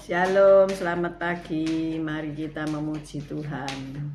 Shalom, selamat pagi. Mari kita memuji Tuhan.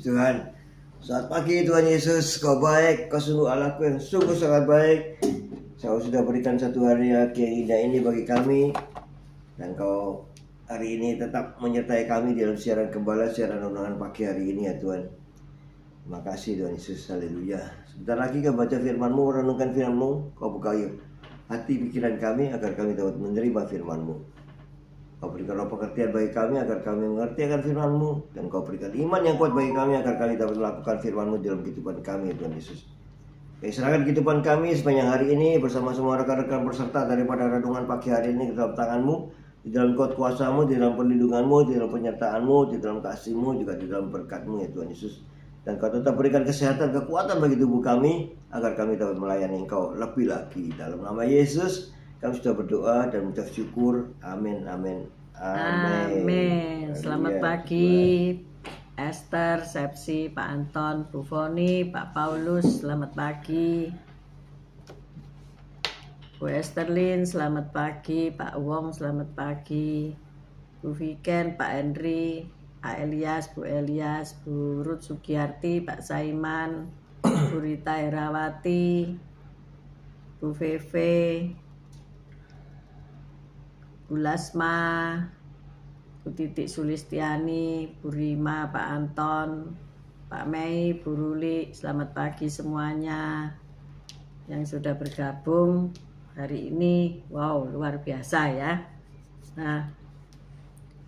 Tuhan. Selamat pagi Tuhan Yesus, Kau baik, Kau sungguh Allahku yang sungguh sangat baik. Kau sudah berikan satu hari yang indah ini bagi kami, dan Kau hari ini tetap menyertai kami dalam siaran gembala, siaran renungan pagi hari ini ya Tuhan. Terima kasih Tuhan Yesus, haleluya. Sebentar lagi Kau baca firman-Mu, renungkan firman-Mu. Kau buka hati pikiran kami agar kami dapat menerima firman-Mu. Kau berikan roh pengertian bagi kami agar kami mengerti akan firman-Mu, dan Kau berikan iman yang kuat bagi kami agar kami dapat melakukan firman-Mu dalam kehidupan kami Tuhan Yesus. Kami serahkan kehidupan kami sepanjang hari ini bersama semua rekan-rekan peserta daripada renungan pagi hari ini ke dalam tangan-Mu. di dalam kuat kuasamu, di dalam perlindunganmu, di dalam penyertaanmu, di dalam kasihmu, juga di dalam berkatmu ya Tuhan Yesus. Dan Kau tetap berikan kesehatan, kekuatan bagi tubuh kami, agar kami dapat melayani Engkau lebih lagi. Dalam nama Yesus kami sudah berdoa dan mengucap syukur. Amin, amin, amin. Amin. Selamat pagi Esther, Sepsi, Pak Anton, Bu Foni, Pak Paulus, selamat pagi. Bu Esterlin, selamat pagi. Pak Wong, selamat pagi. Bu Viken, Pak Henry, Pak Elias, Bu Elias, Bu Ruth Sugiyarti, Pak Saiman, Bu Rita Herawati, Bu Feve, Bu Lasma, Bu Titik Sulistiani, Bu Rima, Pak Anton, Pak Mei, Bu Ruli, selamat pagi semuanya yang sudah bergabung hari ini. Wow, luar biasa ya. Nah,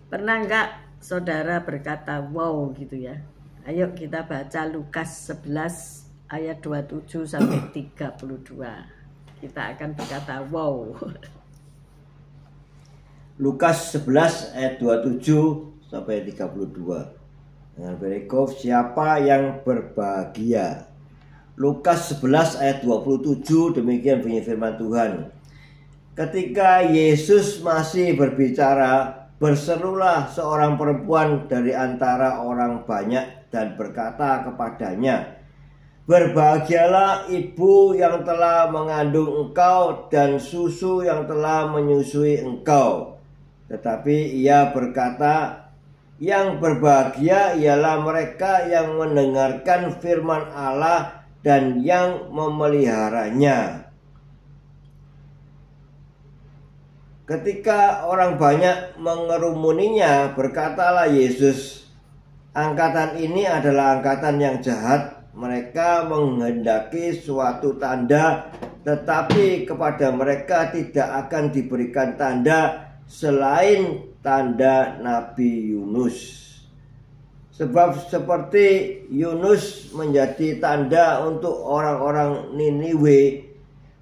pernah enggak saudara berkata wow gitu ya? Ayo kita baca Lukas 11 ayat 27 sampai 32. Kita akan berkata wow. Lukas 11 ayat 27 sampai 32. Dengan perikop siapa yang berbahagia. Lukas 11 ayat 27, demikian bunyi firman Tuhan. Ketika Yesus masih berbicara, berserulah seorang perempuan dari antara orang banyak dan berkata kepadanya, "Berbahagialah ibu yang telah mengandung engkau dan susu yang telah menyusui engkau." Tetapi ia berkata, "Yang berbahagia ialah mereka yang mendengarkan firman Allah dan yang memeliharanya." Ketika orang banyak mengerumuninya, berkatalah Yesus, "Angkatan ini adalah angkatan yang jahat. Mereka menghendaki suatu tanda, tetapi kepada mereka tidak akan diberikan tanda selain tanda Nabi Yunus. Sebab seperti Yunus menjadi tanda untuk orang-orang Niniwe,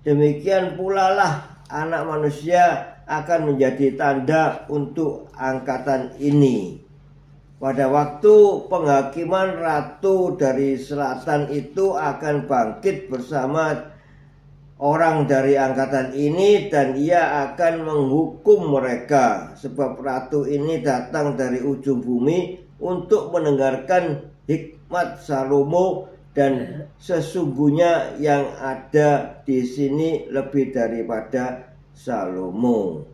demikian pula lah Anak Manusia akan menjadi tanda untuk angkatan ini. Pada waktu penghakiman, ratu dari selatan itu akan bangkit bersama orang dari angkatan ini dan ia akan menghukum mereka. Sebab ratu ini datang dari ujung bumi untuk mendengarkan hikmat Salomo, dan sesungguhnya yang ada di sini lebih daripada Salomo.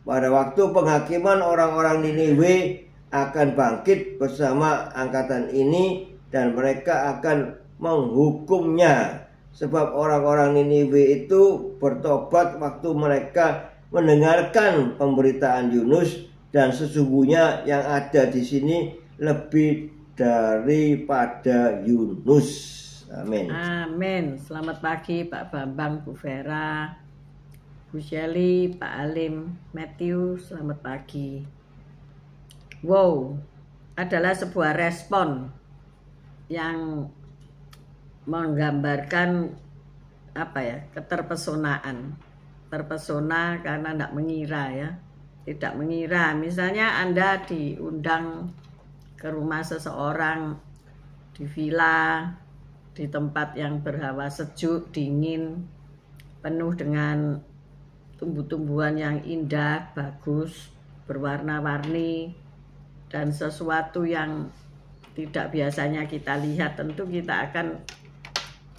Pada waktu penghakiman, orang-orang Niniwe akan bangkit bersama angkatan ini dan mereka akan menghukumnya. Sebab orang-orang Niniwe itu bertobat waktu mereka mendengarkan pemberitaan Yunus, dan sesungguhnya yang ada di sini lebih daripada Yunus. Amin. Amin. Selamat pagi Pak Bambang, Bu Vera, Bu Shelly, Pak Alim, Matthew, selamat pagi. Wow, adalah sebuah respon yang menggambarkan apa ya, keterpesonaan. Terpesona karena tidak mengira ya. Tidak mengira, misalnya Anda diundang ke rumah seseorang di villa, di tempat yang berhawa sejuk, dingin, penuh dengan tumbuh-tumbuhan yang indah, bagus, berwarna-warni, dan sesuatu yang tidak biasanya kita lihat, tentu kita akan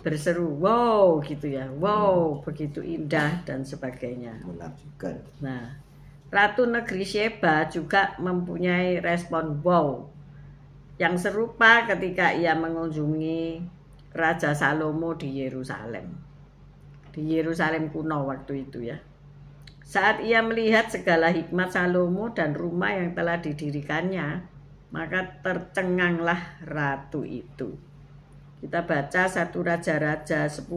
berseru, wow gitu ya, wow begitu indah dan sebagainya. Menakjubkan. Nah, Ratu Negeri Sheba juga mempunyai respon wow yang serupa ketika ia mengunjungi Raja Salomo di Yerusalem. Di Yerusalem kuno waktu itu ya. Saat ia melihat segala hikmat Salomo dan rumah yang telah didirikannya, maka tercenganglah ratu itu. Kita baca 1 Raja-Raja 10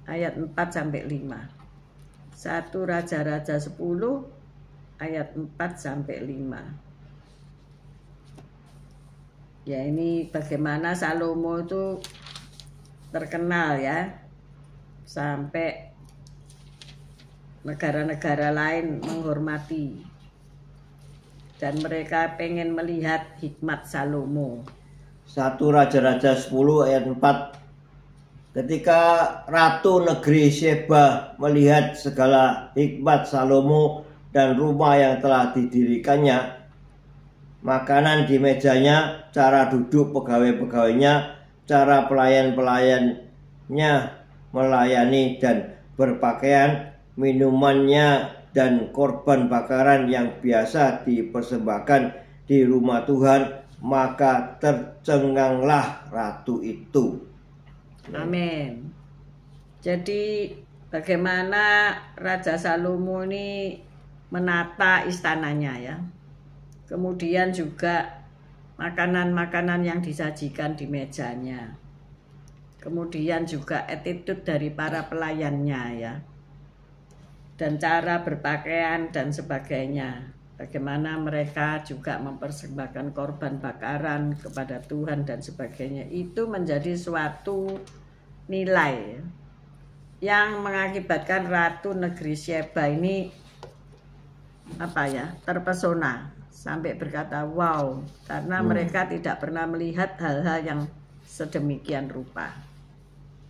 ayat 4 sampai 5. 1 Raja-Raja 10 ayat 4 sampai 5. Ya, ini bagaimana Salomo itu terkenal ya, sampai negara-negara lain menghormati dan mereka pengen melihat hikmat Salomo. 1 Raja-Raja 10 ayat 4. Ketika Ratu negeri Sheba melihat segala hikmat Salomo dan rumah yang telah didirikannya, makanan di mejanya, cara duduk pegawai-pegawainya, cara pelayan-pelayannya melayani dan berpakaian, minumannya dan korban bakaran yang biasa dipersembahkan di rumah Tuhan, maka tercenganglah ratu itu. Amin. Jadi bagaimana Raja Salomo ini menata istananya ya. Kemudian juga makanan-makanan yang disajikan di mejanya. Kemudian juga attitude dari para pelayannya ya. Dan cara berpakaian dan sebagainya. Bagaimana mereka juga mempersembahkan korban bakaran kepada Tuhan dan sebagainya. Itu menjadi suatu nilai yang mengakibatkan Ratu negeri Sheba ini terpesona sampai berkata wow, karena mereka tidak pernah melihat hal-hal yang sedemikian rupa.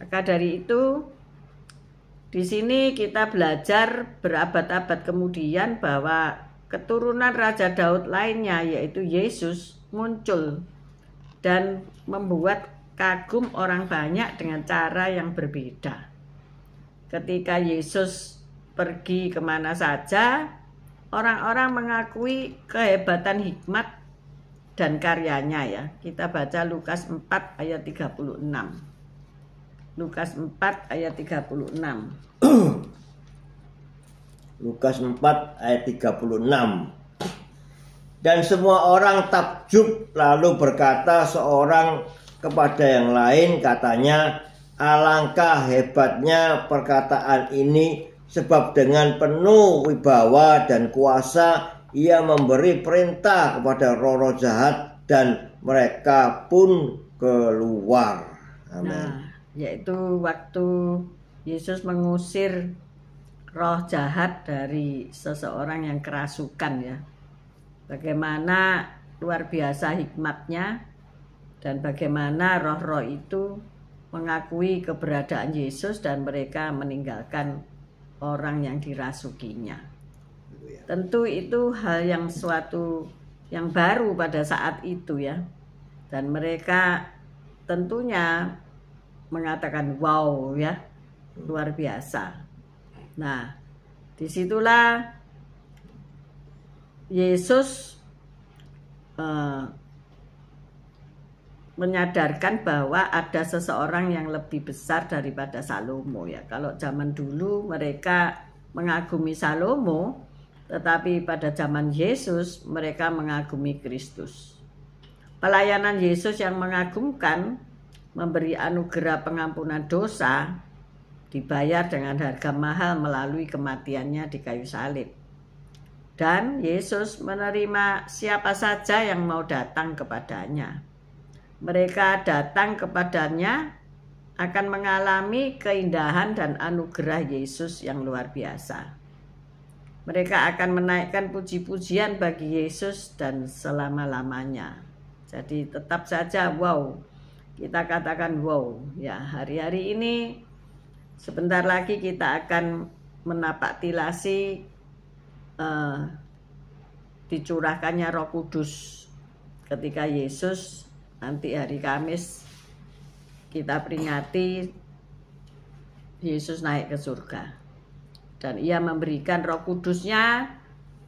Maka dari itu di sini kita belajar berabad-abad kemudian bahwa keturunan Raja Daud lainnya yaitu Yesus muncul dan membuat kagum orang banyak dengan cara yang berbeda. Ketika Yesus pergi kemana saja, orang-orang mengakui kehebatan hikmat dan karyanya ya. Kita baca Lukas 4 ayat 36. Lukas 4 ayat 36. Lukas 4 ayat 36. Dan semua orang takjub lalu berkata seorang kepada yang lain, katanya, alangkah hebatnya perkataan ini, sebab dengan penuh wibawa dan kuasa ia memberi perintah kepada roh-roh jahat dan mereka pun keluar. Amin. Nah, yaitu waktu Yesus mengusir roh jahat dari seseorang yang kerasukan ya. Bagaimana luar biasa hikmatnya dan bagaimana roh-roh itu mengakui keberadaan Yesus dan mereka meninggalkan orang yang dirasukinya. Tentu itu hal yang suatu yang baru pada saat itu ya. Dan mereka tentunya mengatakan wow ya, luar biasa. Nah, disitulah Yesus menyadarkan bahwa ada seseorang yang lebih besar daripada Salomo ya. Kalau zaman dulu mereka mengagumi Salomo, tetapi pada zaman Yesus mereka mengagumi Kristus. Pelayanan Yesus yang mengagumkan, memberi anugerah pengampunan dosa, dibayar dengan harga mahal melalui kematiannya di kayu salib. Dan Yesus menerima siapa saja yang mau datang kepadanya. Mereka datang kepadanya akan mengalami keindahan dan anugerah Yesus yang luar biasa. Mereka akan menaikkan puji-pujian bagi Yesus dan selama-lamanya. Jadi tetap saja wow. Kita katakan wow. Ya, hari-hari ini sebentar lagi kita akan menapak tilasi dicurahkannya Roh Kudus ketika Yesus nanti hari Kamis kita peringati Yesus naik ke surga dan ia memberikan Roh Kudusnya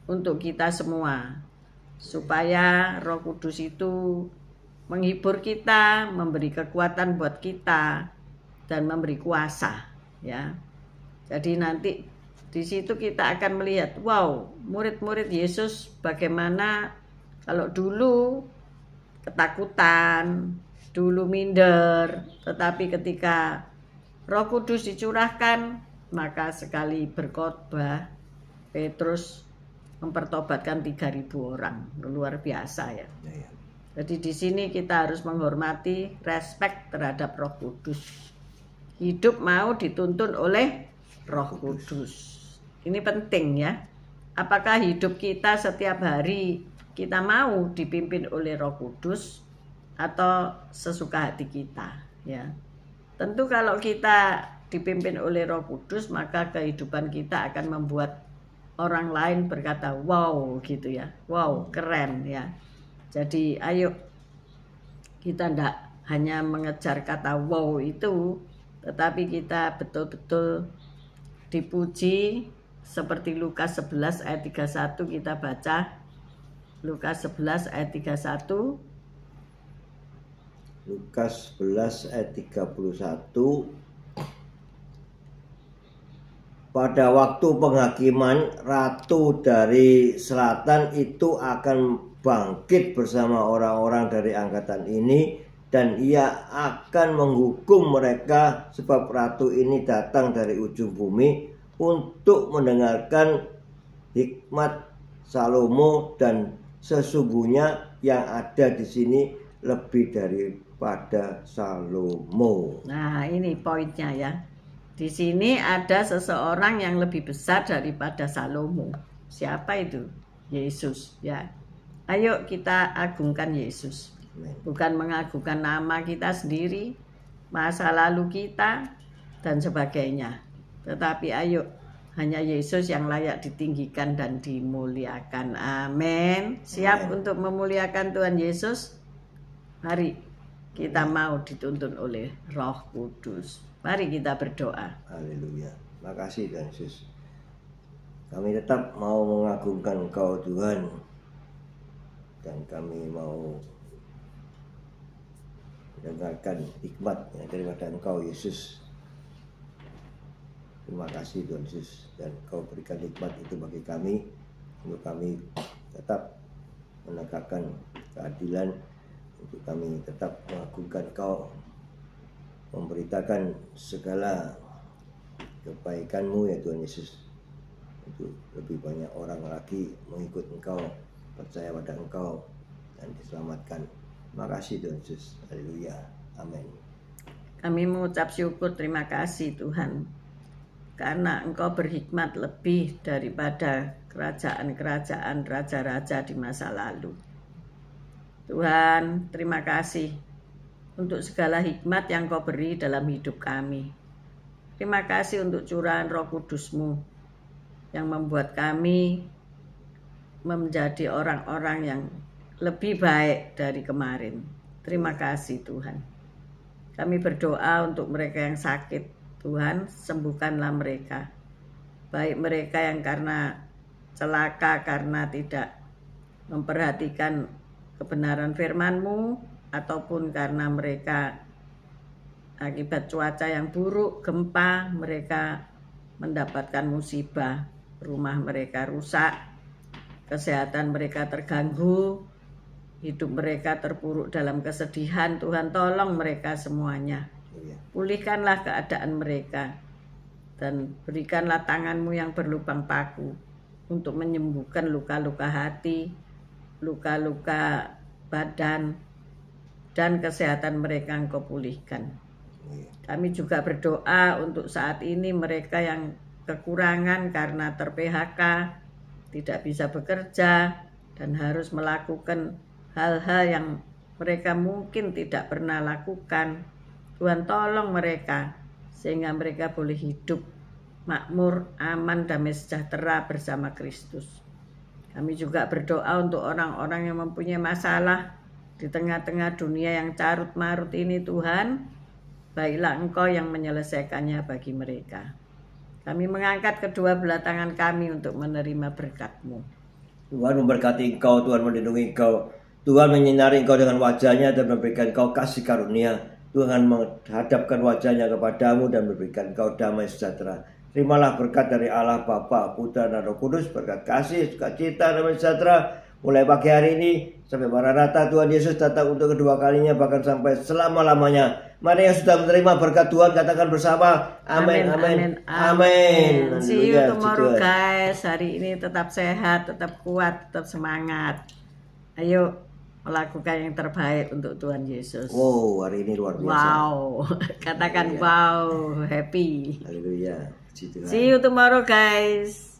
untuk kita semua supaya Roh Kudus itu menghibur kita, memberi kekuatan buat kita dan memberi kuasa ya. Jadi nanti di situ kita akan melihat wow, murid-murid Yesus bagaimana kalau dulu ketakutan, dulu minder, tetapi ketika Roh Kudus dicurahkan, maka sekali berkhotbah Petrus mempertobatkan 3.000 orang, luar biasa ya. Jadi di sini kita harus menghormati, respect terhadap Roh Kudus. Hidup mau dituntun oleh Roh Kudus. Ini penting ya. Apakah hidup kita setiap hari kita mau dipimpin oleh Roh Kudus atau sesuka hati kita, ya. Tentu kalau kita dipimpin oleh Roh Kudus, maka kehidupan kita akan membuat orang lain berkata wow gitu ya, wow keren ya. Jadi ayo kita tidak hanya mengejar kata wow itu, tetapi kita betul-betul dipuji seperti Lukas 11 ayat 31. Kita baca Lukas 11 ayat 31. Lukas 11 ayat 31. Pada waktu penghakiman, ratu dari selatan itu akan bangkit bersama orang-orang dari angkatan ini, dan ia akan menghukum mereka, sebab ratu ini datang dari ujung bumi untuk mendengarkan hikmat Salomo, dan sesungguhnya yang ada di sini lebih daripada Salomo. Nah, ini poinnya ya. Di sini ada seseorang yang lebih besar daripada Salomo. Siapa itu? Yesus, ya. Ayo kita agungkan Yesus. Bukan mengagungkan nama kita sendiri, masa lalu kita, dan sebagainya. Tetapi ayo, hanya Yesus yang layak ditinggikan dan dimuliakan. Amin. Siap untuk memuliakan Tuhan Yesus? Mari kita mau dituntun oleh Roh Kudus. Mari kita berdoa. Haleluya. Makasih Tuhan Yesus. Kami tetap mau mengagungkan Engkau Tuhan, dan kami mau mendengarkan hikmat daripada Engkau Yesus. Terima kasih Tuhan Yesus, dan Engkau berikan hikmat itu bagi kami, untuk kami tetap menegakkan keadilan, untuk kami tetap mengagungkan Engkau, memberitakan segala kebaikan-Mu ya Tuhan Yesus, untuk lebih banyak orang lagi mengikut Engkau, percaya pada Engkau, dan diselamatkan. Terima kasih Tuhan Yesus. Haleluya. Amin. Kami mengucap syukur, terima kasih Tuhan, karena Engkau berhikmat lebih daripada kerajaan-kerajaan raja-raja di masa lalu. Tuhan, terima kasih untuk segala hikmat yang Kau beri dalam hidup kami. Terima kasih untuk curahan Roh Kudus-Mu yang membuat kami menjadi orang-orang yang lebih baik dari kemarin. Terima kasih Tuhan. Kami berdoa untuk mereka yang sakit. Tuhan, sembuhkanlah mereka. Baik mereka yang karena celaka, karena tidak memperhatikan kebenaran firman-Mu, ataupun karena mereka akibat cuaca yang buruk, gempa, mereka mendapatkan musibah, rumah mereka rusak, kesehatan mereka terganggu, hidup mereka terpuruk dalam kesedihan. Tuhan, tolong mereka semuanya. Pulihkanlah keadaan mereka, dan berikanlah tangan-Mu yang berlubang paku untuk menyembuhkan luka-luka hati, luka-luka badan, dan kesehatan mereka Engkau pulihkan. Kami juga berdoa untuk saat ini mereka yang kekurangan karena ter-PHK, tidak bisa bekerja, dan harus melakukan hal-hal yang mereka mungkin tidak pernah lakukan. Tuhan, tolong mereka sehingga mereka boleh hidup makmur, aman, damai sejahtera bersama Kristus. Kami juga berdoa untuk orang-orang yang mempunyai masalah di tengah-tengah dunia yang carut marut ini. Tuhan, baiklah Engkau yang menyelesaikannya bagi mereka. Kami mengangkat kedua belah tangan kami untuk menerima berkat-Mu. Tuhan memberkati Engkau, Tuhan melindungi Engkau, Tuhan menyinari Engkau dengan wajah-Nya dan memberikan Engkau kasih karunia. Tuhan menghadapkan wajah-Nya kepadamu dan memberikan Engkau damai sejahtera. Terimalah berkat dari Allah Bapa, Putra, dan Roh Kudus, berkat kasih, sukacita, damai sejahtera, mulai pagi hari ini sampai Maranatha Tuhan Yesus datang untuk kedua kalinya, bahkan sampai selama-lamanya. Mari yang sudah menerima berkat Tuhan katakan bersama, amin, amin, amin. See you tomorrow guys. Hari ini tetap sehat, tetap kuat, tetap semangat. Ayo melakukan yang terbaik untuk Tuhan Yesus. Wow, hari ini luar biasa. Wow, katakan wow, happy. Haleluya. See you tomorrow guys.